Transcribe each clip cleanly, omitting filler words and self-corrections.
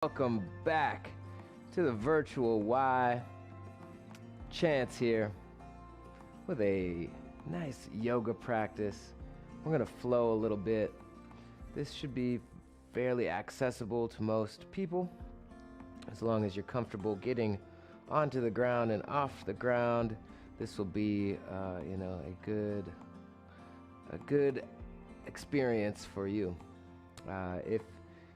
Welcome back to the virtual Y. Chance here with a nice yoga practice. We're going to flow a little bit. This should be fairly accessible to most people as long as you're comfortable getting onto the ground and off the ground. This will be a good experience for you. If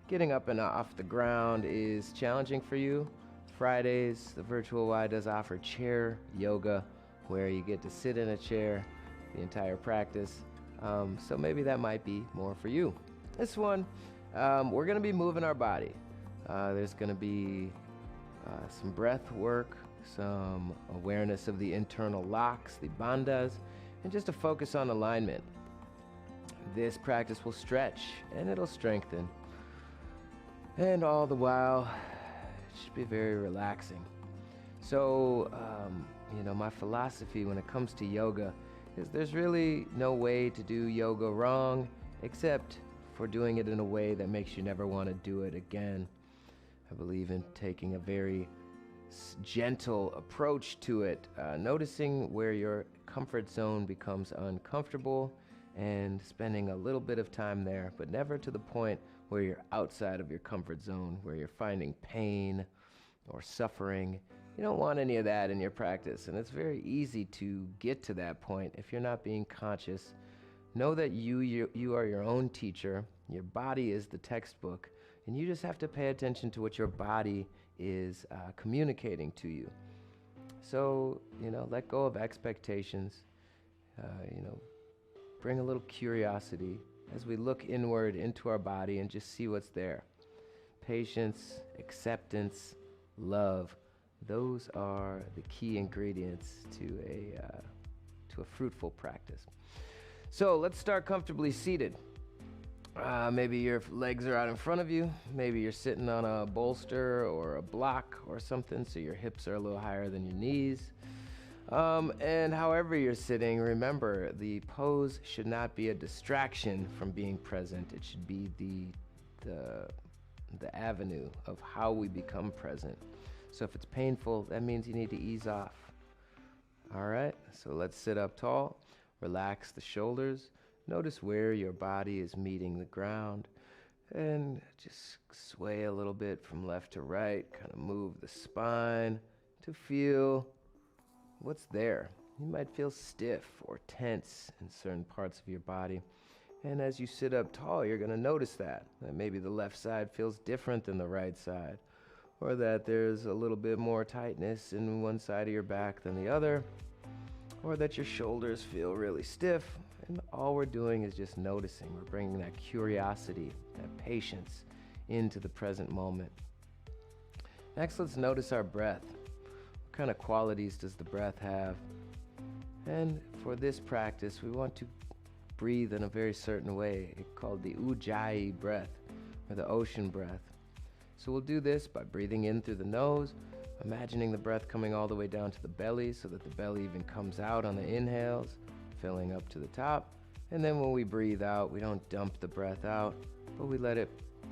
getting up and off the ground is challenging for you, Fridays, the Virtual Y does offer chair yoga, where you get to sit in a chair the entire practice. So maybe that might be more for you. This one, we're going to be moving our body. There's going to be some breath work, some awareness of the internal locks, the bandhas, and just a focus on alignment. This practice will stretch and it'll strengthen. And all the while, it should be very relaxing. So, my philosophy when it comes to yoga is there's really no way to do yoga wrong, except for doing it in a way that makes you never want to do it again. I believe in taking a very gentle approach to it, noticing where your comfort zone becomes uncomfortable and spending a little bit of time there, but never to the point where you're outside of your comfort zone, where you're finding pain or suffering. You don't want any of that in your practice, and it's very easy to get to that point if you're not being conscious. Know that you are your own teacher. Your body is the textbook, and you just have to pay attention to what your body is communicating to you. So, let go of expectations. Bring a little curiosity as we look inward into our body and just see what's there. Patience, acceptance, love. Those are the key ingredients to a fruitful practice. So let's start comfortably seated. Maybe your legs are out in front of you. Maybe you're sitting on a bolster or a block or something, so your hips are a little higher than your knees. And however you're sitting, remember, the pose should not be a distraction from being present. It should be the avenue of how we become present. So if it's painful, that means you need to ease off. All right, so let's sit up tall. Relax the shoulders. Notice where your body is meeting the ground. And just sway a little bit from left to right. Kind of move the spine to feel what's there. You might feel stiff or tense in certain parts of your body. And as you sit up tall, you're going to notice that maybe the left side feels different than the right side, or that there's a little bit more tightness in one side of your back than the other, or that your shoulders feel really stiff. And all we're doing is just noticing. We're bringing that curiosity, that patience into the present moment. Next, let's notice our breath. What kind of qualities does the breath have? And for this practice, we want to breathe in a very certain way. It's called the Ujjayi Breath, or the ocean breath. So we'll do this by breathing in through the nose, imagining the breath coming all the way down to the belly so that the belly even comes out on the inhales, filling up to the top. And then when we breathe out, we don't dump the breath out, but we let it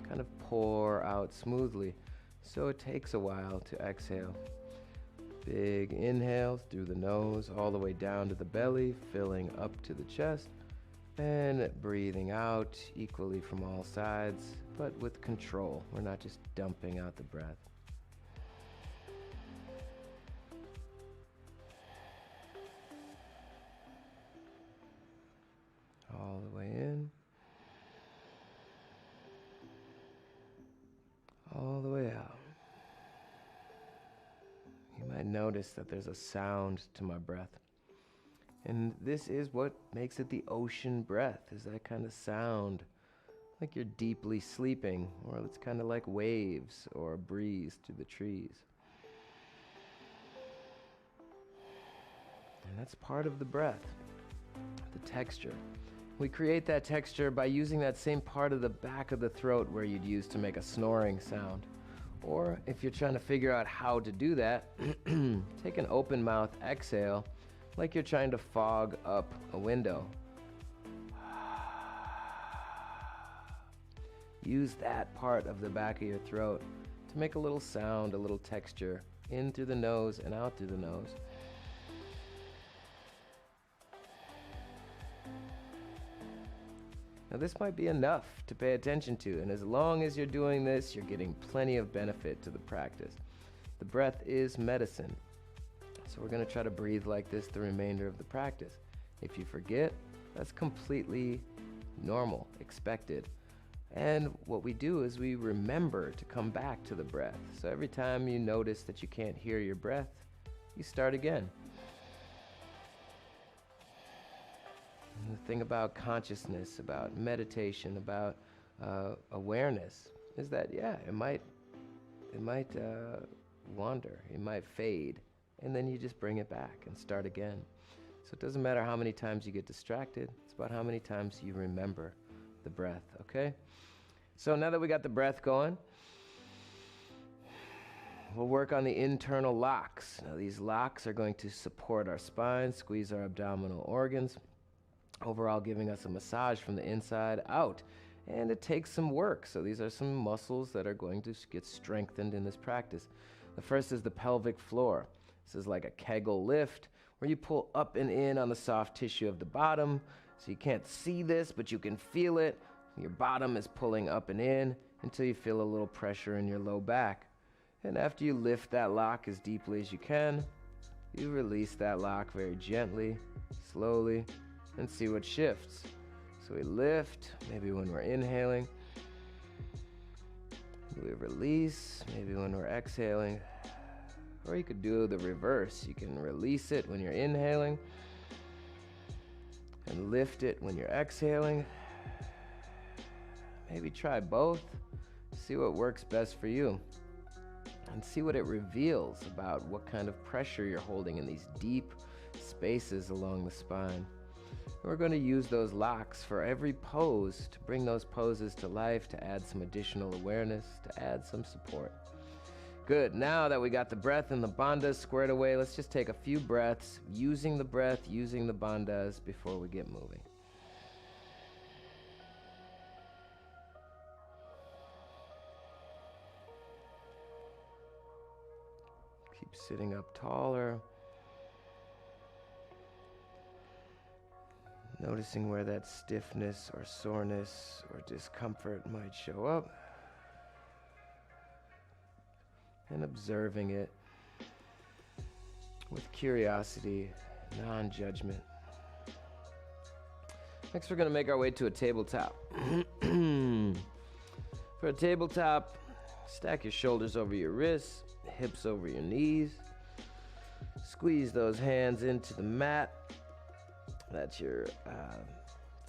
kind of pour out smoothly. So it takes a while to exhale. Big inhale through the nose all the way down to the belly, filling up to the chest, and breathing out equally from all sides, but with control. We're not just dumping out the breath. All the way in, all the way out. You might notice that there's a sound to my breath. And this is what makes it the ocean breath, is that kind of sound, like you're deeply sleeping, or it's kind of like waves or a breeze through the trees. And that's part of the breath, the texture. We create that texture by using that same part of the back of the throat where you'd use to make a snoring sound. Or if you're trying to figure out how to do that, take an open mouth exhale like you're trying to fog up a window. Use that part of the back of your throat to make a little sound, a little texture, in through the nose and out through the nose. Now this might be enough to pay attention to, and as long as you're doing this, you're getting plenty of benefit to the practice. The breath is medicine, so we're going to try to breathe like this the remainder of the practice. If you forget, that's completely normal, expected. And what we do is we remember to come back to the breath. So every time you notice that you can't hear your breath, you start again. And the thing about consciousness, about meditation, about awareness is that, yeah, it might wander, it might fade, and then you just bring it back and start again. So it doesn't matter how many times you get distracted, it's about how many times you remember the breath, okay? So now that we got the breath going, we'll work on the internal locks. Now these locks are going to support our spine, squeeze our abdominal organs, overall giving us a massage from the inside out. And it takes some work, so these are some muscles that are going to get strengthened in this practice. The first is the pelvic floor. This is like a Kegel lift, where you pull up and in on the soft tissue of the bottom. So you can't see this, but you can feel it. Your bottom is pulling up and in until you feel a little pressure in your low back. And after you lift that lock as deeply as you can, you release that lock very gently, slowly, and see what shifts. So we lift, maybe when we're inhaling. We release, maybe when we're exhaling. Or you could do the reverse. You can release it when you're inhaling and lift it when you're exhaling. Maybe try both. See what works best for you. And see what it reveals about what kind of pressure you're holding in these deep spaces along the spine. We're going to use those locks for every pose to bring those poses to life, to add some additional awareness, to add some support. Good. Now that we got the breath and the bandhas squared away, let's just take a few breaths, using the breath, using the bandhas before we get moving. Keep sitting up taller. Noticing where that stiffness or soreness or discomfort might show up. And observing it with curiosity, non-judgment. Next, we're going to make our way to a tabletop. For a tabletop, stack your shoulders over your wrists, hips over your knees. Squeeze those hands into the mat. That's your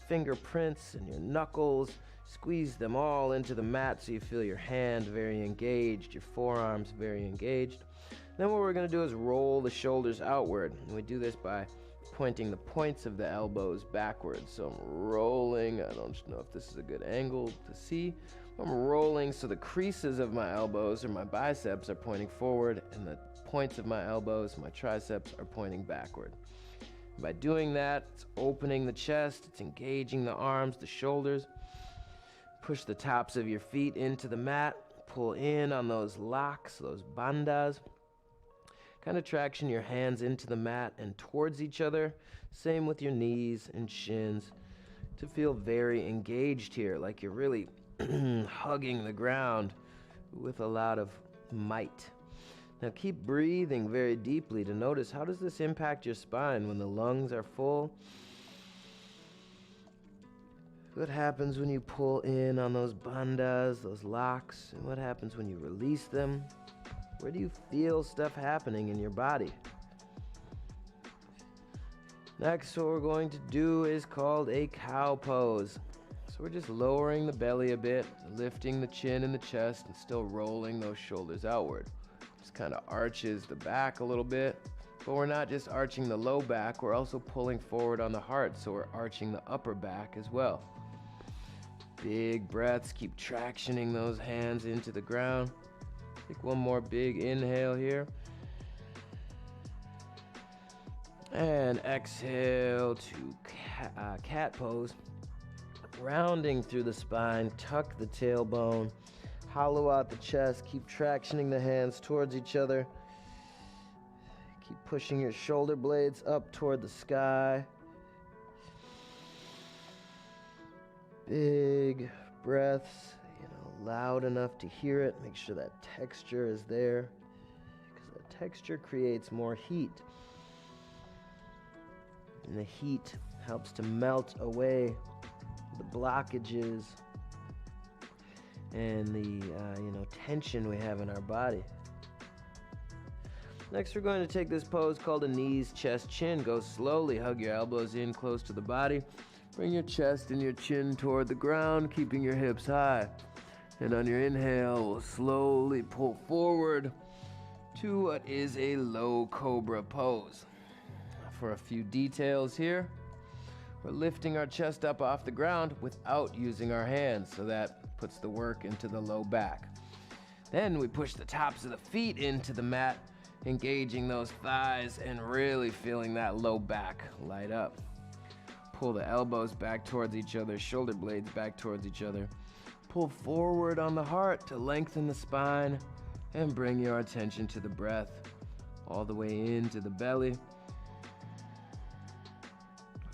fingerprints and your knuckles. Squeeze them all into the mat so you feel your hand very engaged, your forearms very engaged. Then what we're going to do is roll the shoulders outward. And we do this by pointing the points of the elbows backwards. So I'm rolling. I don't know if this is a good angle to see. I'm rolling so the creases of my elbows or my biceps are pointing forward, and the points of my elbows, my triceps, are pointing backward. By doing that, it's opening the chest, it's engaging the arms, the shoulders. Push the tops of your feet into the mat. Pull in on those locks, those bandhas. Kind of traction your hands into the mat and towards each other. Same with your knees and shins. To feel very engaged here, like you're really hugging the ground with a lot of might. Now keep breathing very deeply to notice, how does this impact your spine when the lungs are full? What happens when you pull in on those bandhas, those locks? And what happens when you release them? Where do you feel stuff happening in your body? Next, what we're going to do is called a cow pose. So we're just lowering the belly a bit, lifting the chin and the chest, and still rolling those shoulders outward. Just kind of arches the back a little bit, but we're not just arching the low back, we're also pulling forward on the heart, so we're arching the upper back as well. Big breaths, keep tractioning those hands into the ground. Take one more big inhale here. And exhale to cat pose. Rounding through the spine, tuck the tailbone, Hollow out the chest. Keep tractioning the hands towards each other. Keep pushing your shoulder blades up toward the sky. Big breaths, loud enough to hear it. Make sure that texture is there, because that texture creates more heat. And the heat helps to melt away the blockages and the tension we have in our body. Next, we're going to take this pose called a knees, chest, chin. Go slowly. Hug your elbows in close to the body. Bring your chest and your chin toward the ground, keeping your hips high. And on your inhale, we'll slowly pull forward to what is a low cobra pose. For a few details here, we're lifting our chest up off the ground without using our hands, so that puts the work into the low back. Then we push the tops of the feet into the mat, engaging those thighs and really feeling that low back light up. Pull the elbows back towards each other, shoulder blades back towards each other. Pull forward on the heart to lengthen the spine and bring your attention to the breath all the way into the belly.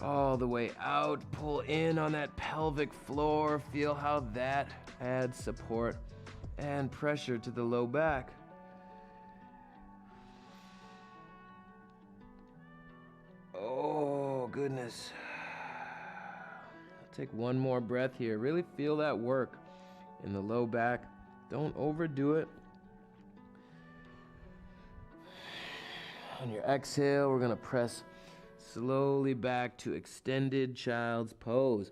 All the way out, pull in on that pelvic floor. Feel how that adds support and pressure to the low back. Oh, goodness. Take one more breath here. Really feel that work in the low back. Don't overdo it. On your exhale, we're going to press slowly back to extended child's pose.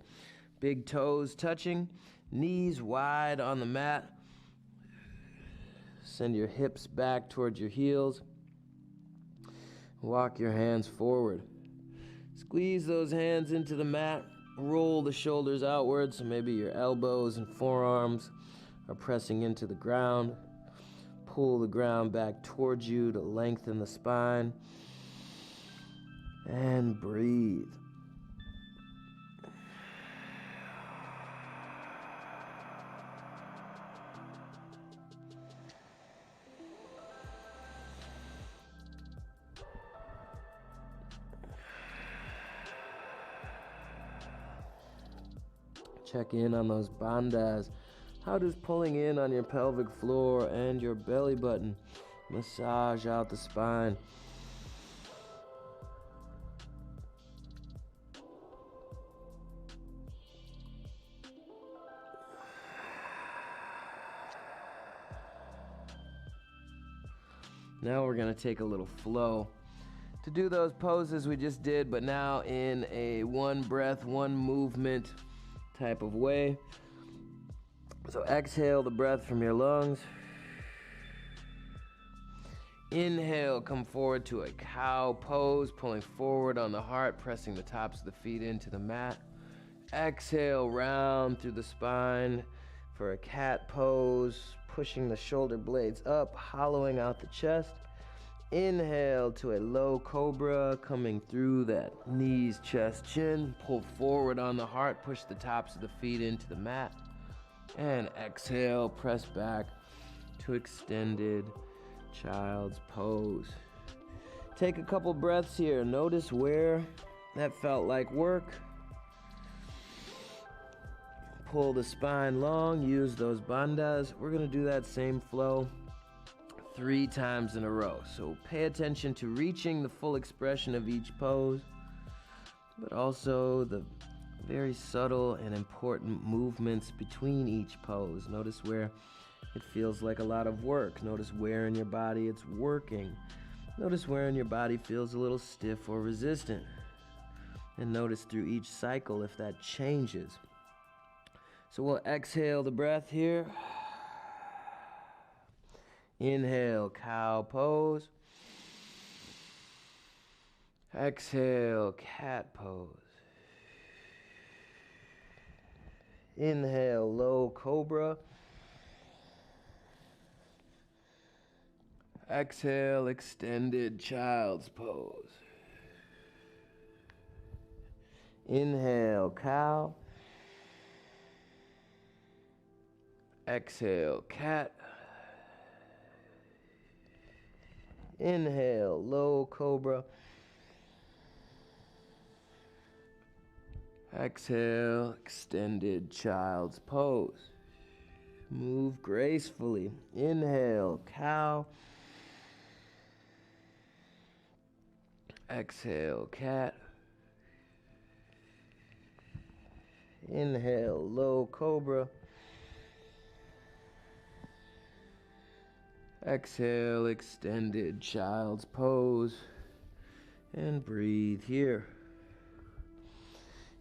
Big toes touching, knees wide on the mat. Send your hips back towards your heels. Walk your hands forward. Squeeze those hands into the mat. Roll the shoulders outward, so maybe your elbows and forearms are pressing into the ground. Pull the ground back towards you to lengthen the spine. And breathe. Check in on those bandhas. How does pulling in on your pelvic floor and your belly button massage out the spine? Now we're going to take a little flow to do those poses we just did, but now in a one breath, one movement type of way. So exhale the breath from your lungs. Inhale, come forward to a cow pose, pulling forward on the heart, pressing the tops of the feet into the mat. Exhale, round through the spine for a cat pose, pushing the shoulder blades up, hollowing out the chest. Inhale to a low cobra, coming through that knees, chest, chin. Pull forward on the heart, push the tops of the feet into the mat. And exhale, press back to extended child's pose. Take a couple breaths here. Notice where that felt like work. Pull the spine long, use those bandhas. We're going to do that same flow 3 times in a row. So pay attention to reaching the full expression of each pose, but also the very subtle and important movements between each pose. Notice where it feels like a lot of work. Notice where in your body it's working. Notice where in your body feels a little stiff or resistant. And notice through each cycle if that changes. So we'll exhale the breath here. Inhale, cow pose. Exhale, cat pose. Inhale, low cobra. Exhale, extended child's pose. Inhale, cow. Exhale, cat. Inhale, low cobra. Exhale, extended child's pose. Move gracefully. Inhale, cow. Exhale, cat. Inhale, low cobra. Exhale, extended child's pose. And breathe here.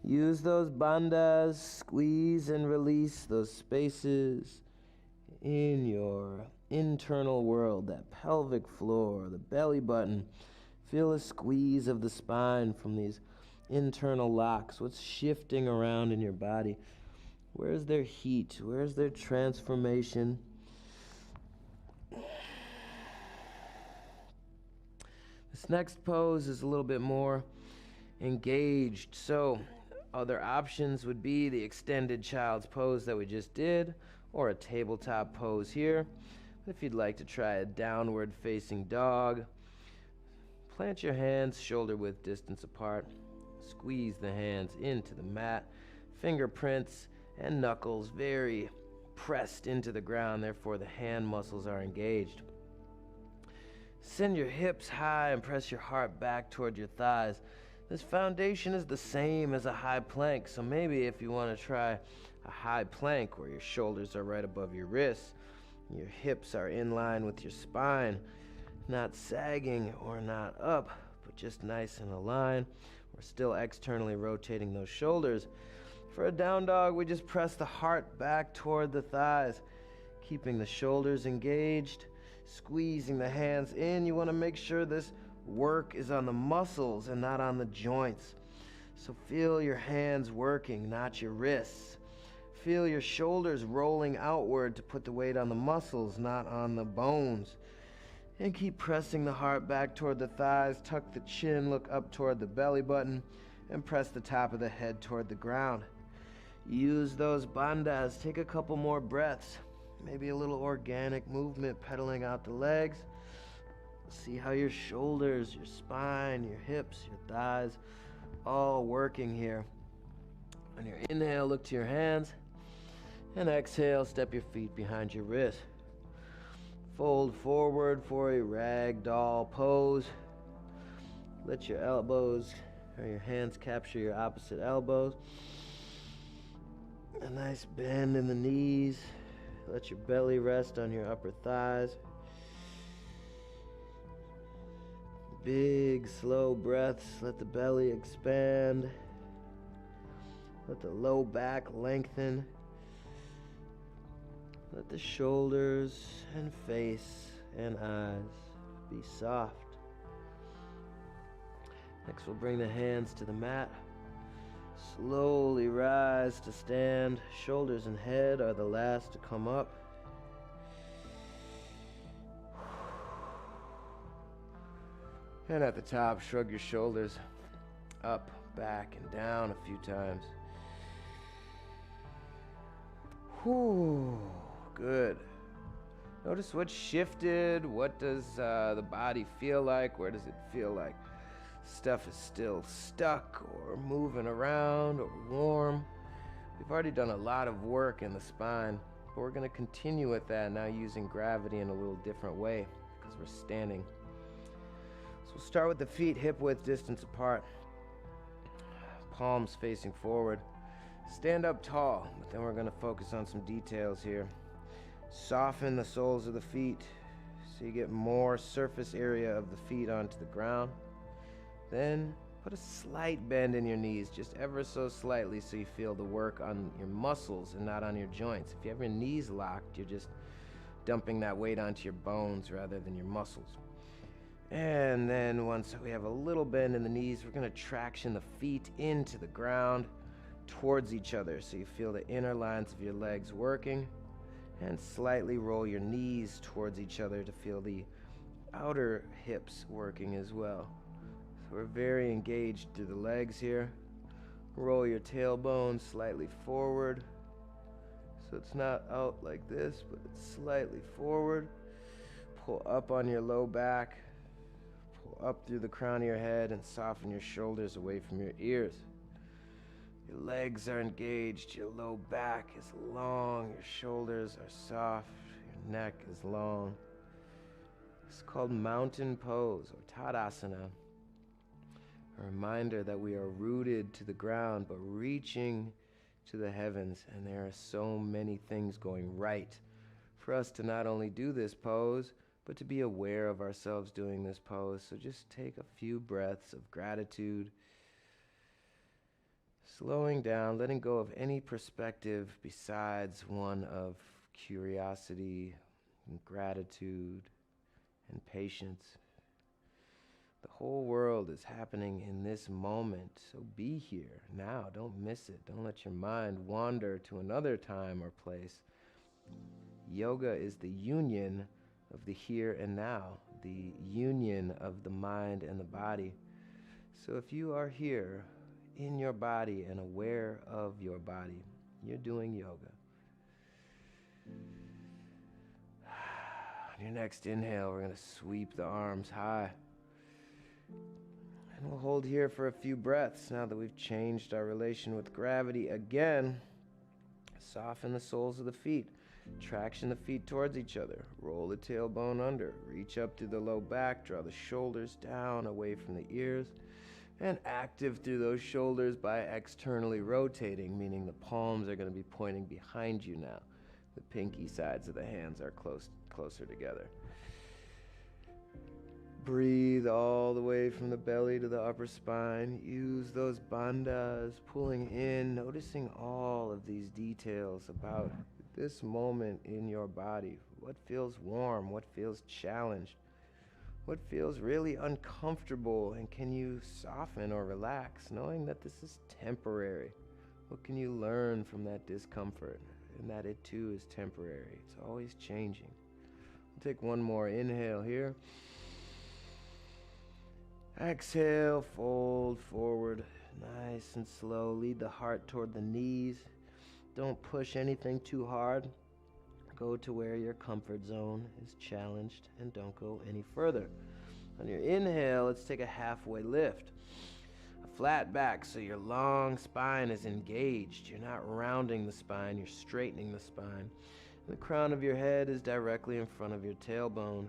Use those bandhas, squeeze and release those spaces in your internal world, that pelvic floor, the belly button. Feel a squeeze of the spine from these internal locks. What's shifting around in your body? Where's their heat? Where's their transformation? This next pose is a little bit more engaged. So other options would be the extended child's pose that we just did, or a tabletop pose here. If you'd like to try a downward facing dog, plant your hands shoulder width distance apart. Squeeze the hands into the mat. Fingerprints and knuckles very pressed into the ground, therefore the hand muscles are engaged. Send your hips high and press your heart back toward your thighs. This foundation is the same as a high plank, so maybe if you want to try a high plank where your shoulders are right above your wrists, your hips are in line with your spine, not sagging or not up, but just nice and aligned. We're still externally rotating those shoulders. For a down dog, we just press the heart back toward the thighs, keeping the shoulders engaged, squeezing the hands in. You want to make sure this work is on the muscles and not on the joints. So feel your hands working, not your wrists. Feel your shoulders rolling outward to put the weight on the muscles, not on the bones. And keep pressing the heart back toward the thighs. Tuck the chin, look up toward the belly button, and press the top of the head toward the ground. Use those bandhas. Take a couple more breaths. Maybe a little organic movement, pedaling out the legs. See how your shoulders, your spine, your hips, your thighs, all working here. On your inhale, look to your hands. And exhale, step your feet behind your wrist. Fold forward for a ragdoll pose. Let your elbows or your hands capture your opposite elbows. A nice bend in the knees. Let your belly rest on your upper thighs. Big, slow breaths. Let the belly expand. Let the low back lengthen. Let the shoulders and face and eyes be soft. Next, we'll bring the hands to the mat. Slowly rise to stand. Shoulders and head are the last to come up. And at the top, shrug your shoulders up, back, and down a few times. Whew, good. Notice what shifted. What does the body feel like? Where does it feel like stuff is still stuck or moving around or warm? We've already done a lot of work in the spine, but we're going to continue with that now using gravity in a little different way because we're standing. So we'll start with the feet hip width distance apart, palms facing forward. Stand up tall, but then we're going to focus on some details here. Soften the soles of the feet so you get more surface area of the feet onto the ground. Then put a slight bend in your knees, just ever so slightly, so you feel the work on your muscles and not on your joints. If you have your knees locked, you're just dumping that weight onto your bones rather than your muscles. And then once we have a little bend in the knees, we're going to traction the feet into the ground towards each other so you feel the inner lines of your legs working, and slightly roll your knees towards each other to feel the outer hips working as well. So we're very engaged through the legs here. Roll your tailbone slightly forward So it's not out like this, but it's slightly forward. Pull up on your low back. Pull up through the crown of your head and soften your shoulders away from your ears. Your legs are engaged, your low back is long, your shoulders are soft, your neck is long. It's called mountain pose or Tadasana. A reminder that we are rooted to the ground but reaching to the heavens, and there are so many things going right for us to not only do this pose, but to be aware of ourselves doing this pose. So just take a few breaths of gratitude, slowing down, letting go of any perspective besides one of curiosity and gratitude and patience. The whole world is happening in this moment, so be here now. Don't miss it. Don't let your mind wander to another time or place. Yoga is the union of the here and now, the union of the mind and the body. So if you are here in your body and aware of your body, you're doing yoga. On your next inhale, we're going to sweep the arms high. And we'll hold here for a few breaths now that we've changed our relation with gravity again. Soften the soles of the feet. Traction the feet towards each other. Roll the tailbone under. Reach up through the low back. Draw the shoulders down away from the ears. And active through those shoulders by externally rotating, meaning the palms are going to be pointing behind you now. The pinky sides of the hands are closer together. Breathe all the way from the belly to the upper spine. Use those bandhas, pulling in, noticing all of these details about this moment in your body. What feels warm? What feels challenged? What feels really uncomfortable? And can you soften or relax, knowing that this is temporary? What can you learn from that discomfort? And that it too is temporary. It's always changing. We'll take one more inhale here. Exhale, fold forward, nice and slow. Lead the heart toward the knees. Don't push anything too hard. Go to where your comfort zone is challenged and don't go any further. On your inhale, let's take a halfway lift. A flat back so your long spine is engaged. You're not rounding the spine, you're straightening the spine. The crown of your head is directly in front of your tailbone.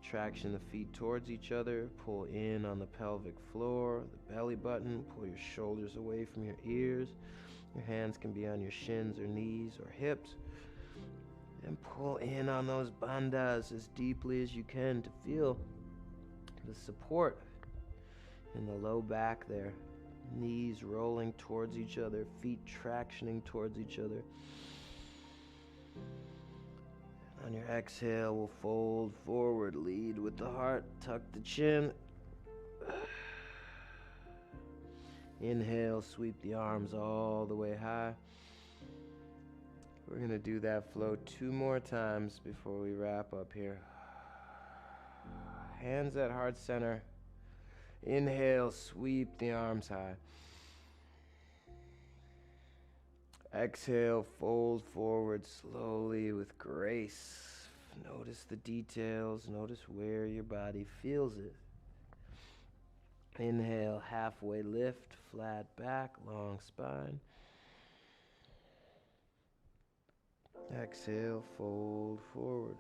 Traction the feet towards each other. Pull in on the pelvic floor, the belly button. Pull your shoulders away from your ears. Your hands can be on your shins or knees or hips. And pull in on those bandhas as deeply as you can to feel the support in the low back there. Knees rolling towards each other, feet tractioning towards each other. On your exhale, we'll fold forward, lead with the heart, tuck the chin. Inhale, sweep the arms all the way high. We're going to do that flow 2 more times before we wrap up here. Hands at heart center. Inhale, sweep the arms high. Exhale, fold forward slowly with grace. Notice the details. Notice where your body feels it. Inhale, halfway lift, flat back, long spine. Exhale, fold forward.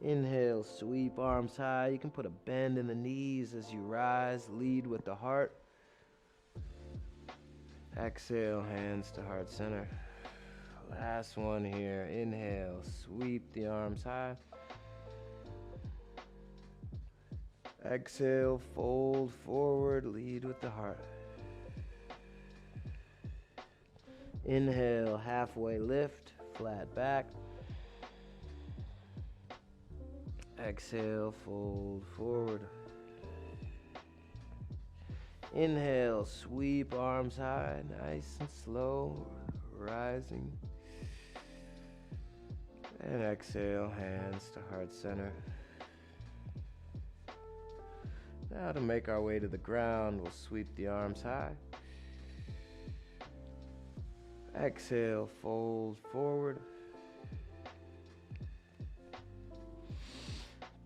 Inhale, sweep arms high. You can put a bend in the knees as you rise. Lead with the heart. Exhale, hands to heart center. Last one here. Inhale, sweep the arms high. Exhale, fold forward, lead with the heart. Inhale, halfway lift, flat back. Exhale, fold forward. Inhale, sweep arms high, nice and slow, rising. And exhale, hands to heart center. Now to make our way to the ground, we'll sweep the arms high. Exhale, fold forward.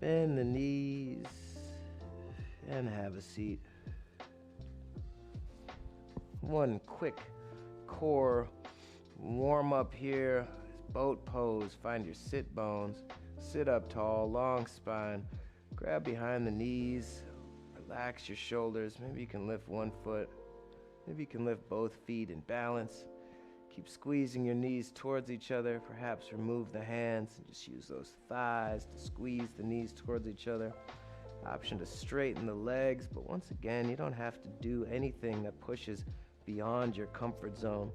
Bend the knees and have a seat. One quick core warm up here. Boat pose. Find your sit bones. Sit up tall, long spine. Grab behind the knees. Relax your shoulders. Maybe you can lift one foot. Maybe you can lift both feet in balance. Keep squeezing your knees towards each other. Perhaps remove the hands and just use those thighs to squeeze the knees towards each other. Option to straighten the legs, but once again, you don't have to do anything that pushes beyond your comfort zone.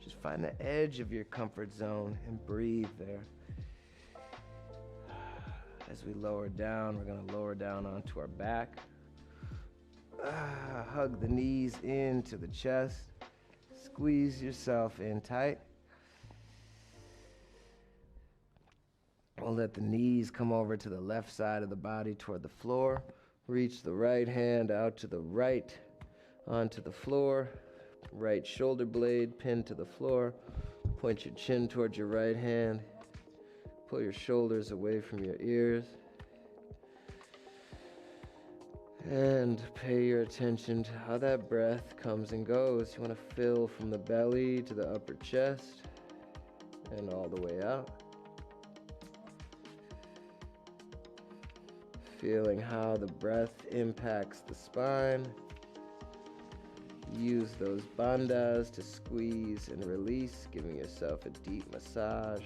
Just find the edge of your comfort zone and breathe there. As we lower down, we're going to lower down onto our back. Hug the knees into the chest. Squeeze yourself in tight. We'll let the knees come over to the left side of the body toward the floor. Reach the right hand out to the right onto the floor. Right shoulder blade pinned to the floor. Point your chin towards your right hand. Pull your shoulders away from your ears. And pay your attention to how that breath comes and goes. You want to fill from the belly to the upper chest and all the way out. Feeling how the breath impacts the spine. Use those bandhas to squeeze and release, giving yourself a deep massage.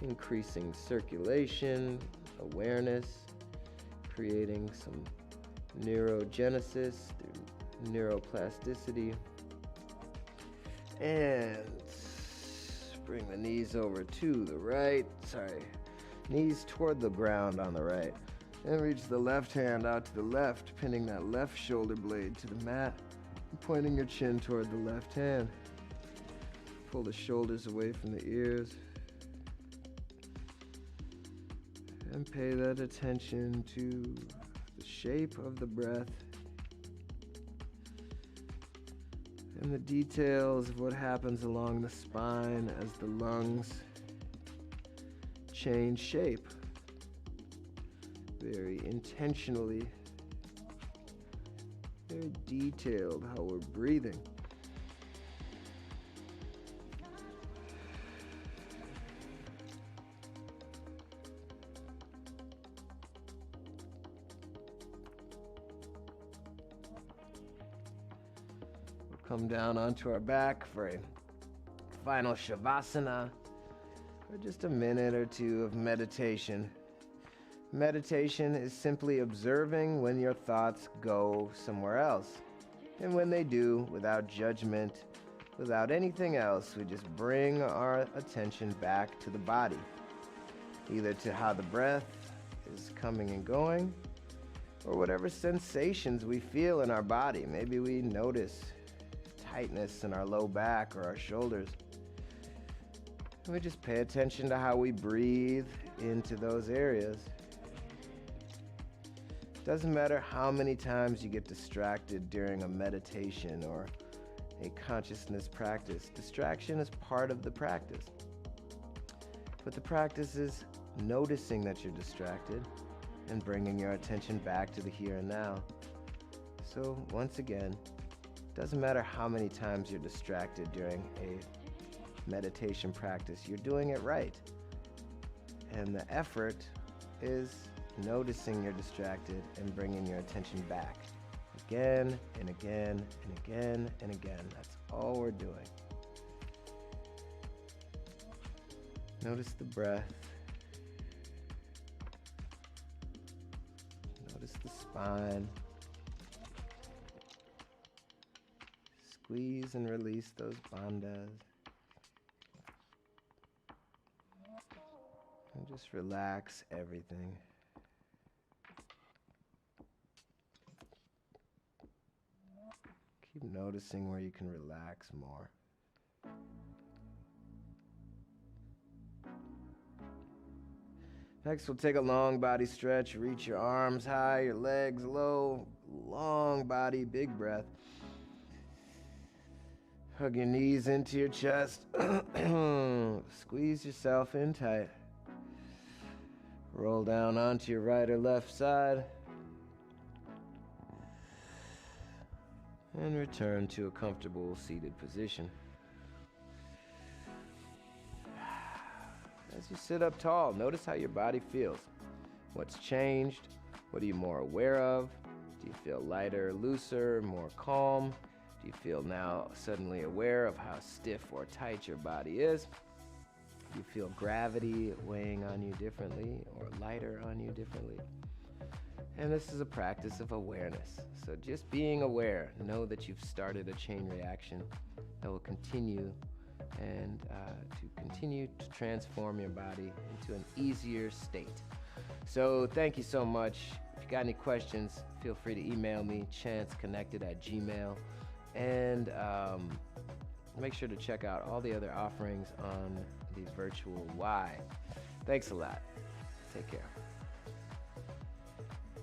Increasing circulation, awareness, creating some neurogenesis through neuroplasticity. And bring the knees over to the right. Knees toward the ground on the right. And reach the left hand out to the left, pinning that left shoulder blade to the mat. And pointing your chin toward the left hand. Pull the shoulders away from the ears. And pay that attention to the shape of the breath and the details of what happens along the spine as the lungs change shape. Very intentionally, very detailed how we're breathing. Come down onto our back for a final Shavasana, or just a minute or two of meditation. Meditation is simply observing when your thoughts go somewhere else. And when they do, without judgment, without anything else, we just bring our attention back to the body, either to how the breath is coming and going, or whatever sensations we feel in our body. Maybe we notice tightness in our low back or our shoulders. And we just pay attention to how we breathe into those areas. Doesn't matter how many times you get distracted during a meditation or a consciousness practice. Distraction is part of the practice. But the practice is noticing that you're distracted and bringing your attention back to the here and now. So once again, doesn't matter how many times you're distracted during a meditation practice, you're doing it right. And the effort is noticing you're distracted and bringing your attention back again and again and again and again. That's all we're doing. Notice the breath. Notice the spine. Squeeze and release those bandhas. And just relax everything. Keep noticing where you can relax more. Next, we'll take a long body stretch. Reach your arms high, your legs low. Long body, big breath. Hug your knees into your chest. Squeeze yourself in tight. Roll down onto your right or left side. And return to a comfortable seated position. As you sit up tall, notice how your body feels. What's changed? What are you more aware of? Do you feel lighter, looser, more calm? Do you feel now suddenly aware of how stiff or tight your body is? Do you feel gravity weighing on you differently or lighter on you differently? And this is a practice of awareness. So just being aware, know that you've started a chain reaction that will continue and to continue to transform your body into an easier state. So thank you so much. If you got any questions, feel free to email me, chanceconnected@gmail.com. And make sure to check out all the other offerings on the virtual Y. Thanks a lot. Take care.